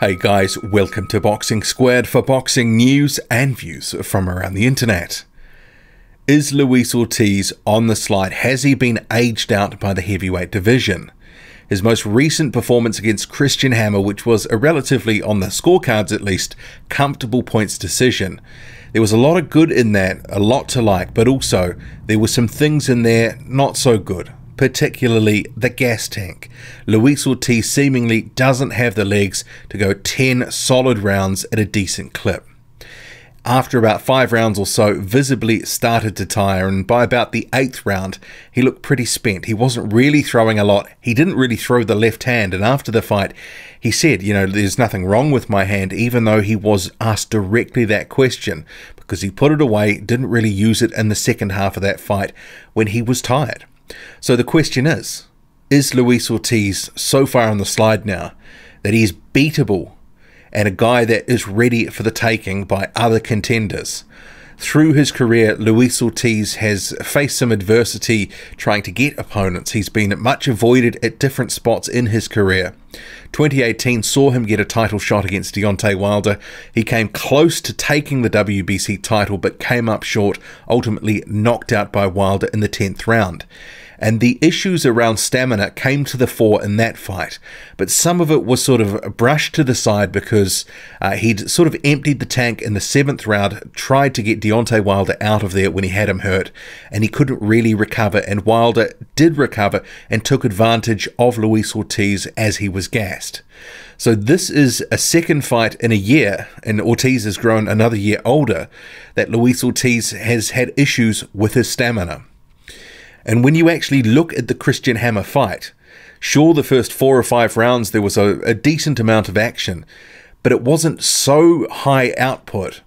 Hey guys, welcome to Boxing Squared for boxing news and views from around the internet. Is Luis Ortiz on the slide? Has he been aged out by the heavyweight division? His most recent performance against Christian Hammer, which was a relatively, on the scorecards at least, comfortable points decision. There was a lot of good in that, a lot to like, but also there were some things in there not so good. Particularly the gas tank. Luis Ortiz seemingly doesn't have the legs to go 10 solid rounds at a decent clip. After about 5 rounds or so, visibly started to tire, and by about the 8th round, he looked pretty spent. He wasn't really throwing a lot. He didn't really throw the left hand, and after the fight, he said, there's nothing wrong with my hand, even though he was asked directly that question, because he put it away, didn't really use it in the second half of that fight when he was tired. So the question is Luis Ortiz so far on the slide now that he is beatable and a guy that is ready for the taking by other contenders? Through his career, Luis Ortiz has faced some adversity trying to get opponents. He's been much avoided at different spots in his career. 2018 saw him get a title shot against Deontay Wilder. He came close to taking the WBC title but came up short, ultimately knocked out by Wilder in the 10th round. And the issues around stamina came to the fore in that fight, but some of it was sort of brushed to the side because he'd sort of emptied the tank in the 7th round, tried to get Deontay Wilder out of there when he had him hurt, and he couldn't really recover, and Wilder did recover and took advantage of Luis Ortiz as he was gassed. So this is a second fight in a year, and Ortiz has grown another year older, that Luis Ortiz has had issues with his stamina. And when you actually look at the Christian Hammer fight, sure, the first 4 or 5 rounds there was a decent amount of action, but it wasn't so high output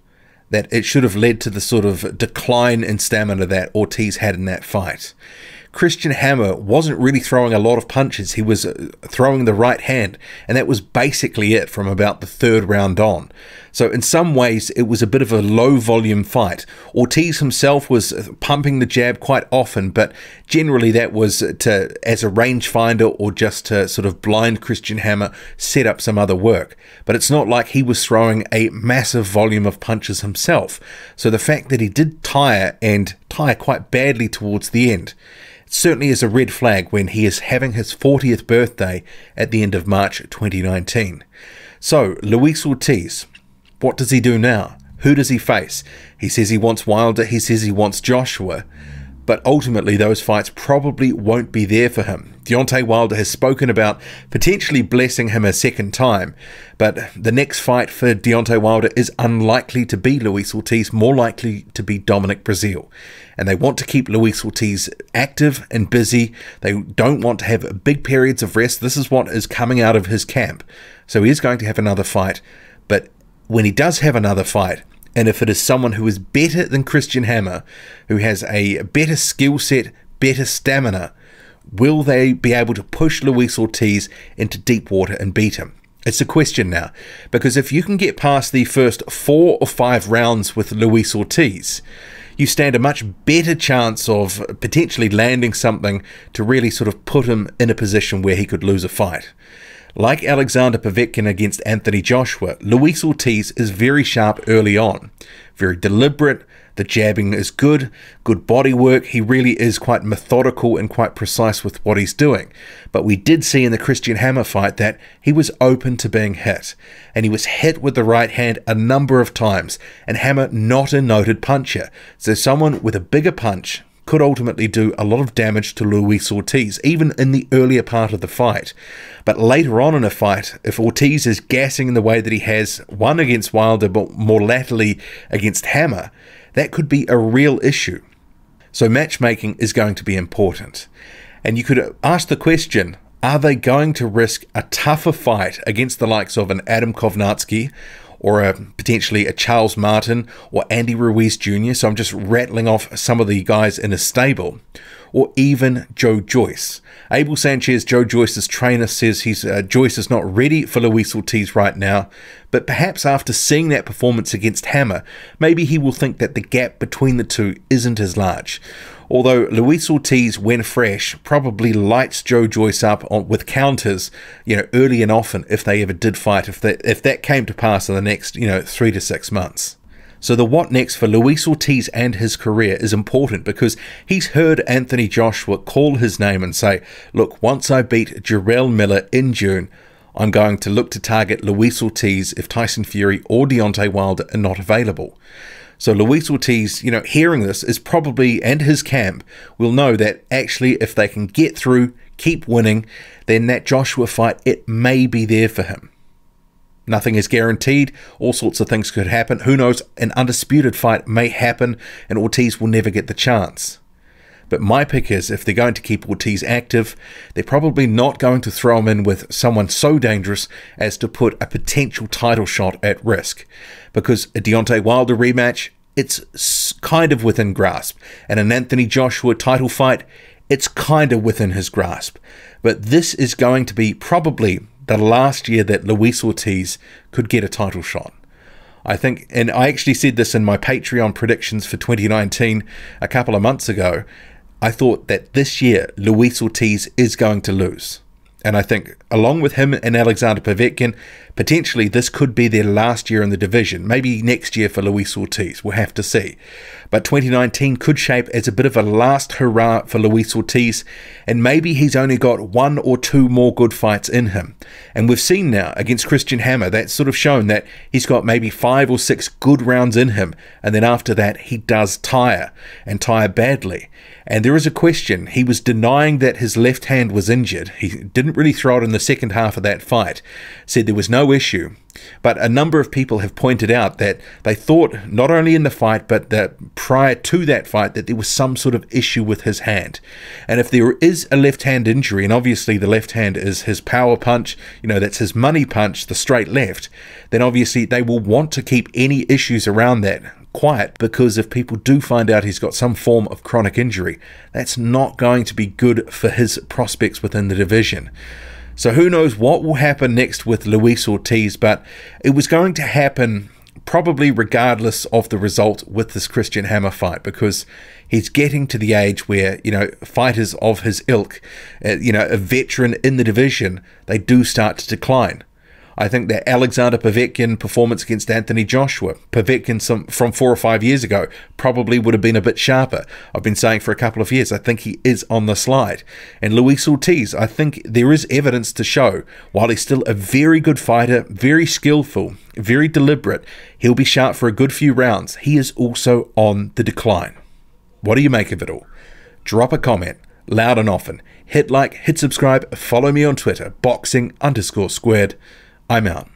that it should have led to the sort of decline in stamina that Ortiz had in that fight. Christian Hammer wasn't really throwing a lot of punches. He was throwing the right hand, and that was basically it from about the 3rd round on. So in some ways, it was a bit of a low-volume fight. Ortiz himself was pumping the jab quite often, but generally that was as a rangefinder or just to sort of blind Christian Hammer set up some other work. But it's not like he was throwing a massive volume of punches himself. So the fact that he did tire, and tire quite badly towards the end, certainly is a red flag when he is having his 40th birthday at the end of March 2019. So, Luis Ortiz, what does he do now? Who does he face? He says he wants Wilder, he says he wants Joshua, but ultimately those fights probably won't be there for him. Deontay Wilder has spoken about potentially blessing him a second time, but the next fight for Deontay Wilder is unlikely to be Luis Ortiz, more likely to be Dominic Breazeale. And they want to keep Luis Ortiz active and busy. They don't want to have big periods of rest. This is what is coming out of his camp. So he is going to have another fight, but when he does have another fight, and if it is someone who is better than Christian Hammer, who has a better skill set, better stamina, will they be able to push Luis Ortiz into deep water and beat him? It's a question now, because if you can get past the first 4 or 5 rounds with Luis Ortiz, you stand a much better chance of potentially landing something to really sort of put him in a position where he could lose a fight. Like Alexander Povetkin against Anthony Joshua, Luis Ortiz is very sharp early on, very deliberate. The jabbing is good body work. He really is quite methodical and quite precise with what he's doing. But we did see in the Christian Hammer fight that he was open to being hit. And he was hit with the right hand a number of times. And Hammer, not a noted puncher. So someone with a bigger punch could ultimately do a lot of damage to Luis Ortiz, even in the earlier part of the fight. But later on in a fight, if Ortiz is gassing in the way that he has, one against Wilder, but more latterly against Hammer, that could be a real issue. So matchmaking is going to be important. And you could ask the question, are they going to risk a tougher fight against the likes of an Adam Kovnatsky, or potentially a Charles Martin or Andy Ruiz Jr.? So I'm just rattling off some of the guys in his stable. or even Joe Joyce. Abel Sanchez, Joe Joyce's trainer, says Joyce is not ready for Luis Ortiz right now, but perhaps after seeing that performance against Hammer, maybe he will think that the gap between the two isn't as large. Although Luis Ortiz, when fresh, probably lights Joe Joyce up with counters, early and often if they ever did fight, if that came to pass in the next, 3 to 6 months. So the what next for Luis Ortiz and his career is important because he's heard Anthony Joshua call his name and say, look, once I beat Jarrell Miller in June, I'm going to look to target Luis Ortiz if Tyson Fury or Deontay Wilder are not available. So Luis Ortiz, hearing this is probably, and his camp, will know that actually if they can get through, keep winning, then that Joshua fight, it may be there for him. Nothing is guaranteed. All sorts of things could happen. Who knows? An undisputed fight may happen and Ortiz will never get the chance. But my pick is if they're going to keep Ortiz active, they're probably not going to throw him in with someone so dangerous as to put a potential title shot at risk. Because a Deontay Wilder rematch, it's kind of within grasp. And an Anthony Joshua title fight, it's kind of within his grasp. But this is going to be probably the last year that Luis Ortiz could get a title shot. I think, and I actually said this in my Patreon predictions for 2019 a couple of months ago, I thought that this year Luis Ortiz is going to lose. And I think along with him and Alexander Povetkin, potentially this could be their last year in the division. Maybe next year for Luis Ortiz. We'll have to see. But 2019 could shape as a bit of a last hurrah for Luis Ortiz. And maybe he's only got 1 or 2 more good fights in him. And we've seen now against Christian Hammer, that's sort of shown that he's got maybe 5 or 6 good rounds in him. And then after that, he does tire, and tire badly. And there is a question. He was denying that his left hand was injured. He didn't really throw it in the second half of that fight. Said there was no issue. But a number of people have pointed out that they thought, not only in the fight, but that prior to that fight, that there was some sort of issue with his hand. And if there is a left hand injury, and obviously the left hand is his power punch, that's his money punch, the straight left, then obviously they will want to keep any issues around that quiet, because if people do find out he's got some form of chronic injury, that's not going to be good for his prospects within the division. So who knows what will happen next with Luis Ortiz, but it was going to happen probably regardless of the result with this Christian Hammer fight, because he's getting to the age where, fighters of his ilk, a veteran in the division, they do start to decline. I think that Alexander Povetkin performance against Anthony Joshua, Povetkin from 4 or 5 years ago, probably would have been a bit sharper. I've been saying for a couple of years, I think he is on the slide. And Luis Ortiz, I think there is evidence to show, while he's still a very good fighter, very skillful, very deliberate, he'll be sharp for a good few rounds. He is also on the decline. What do you make of it all? Drop a comment, loud and often. Hit like, hit subscribe, follow me on Twitter, boxing_squared. I'm out.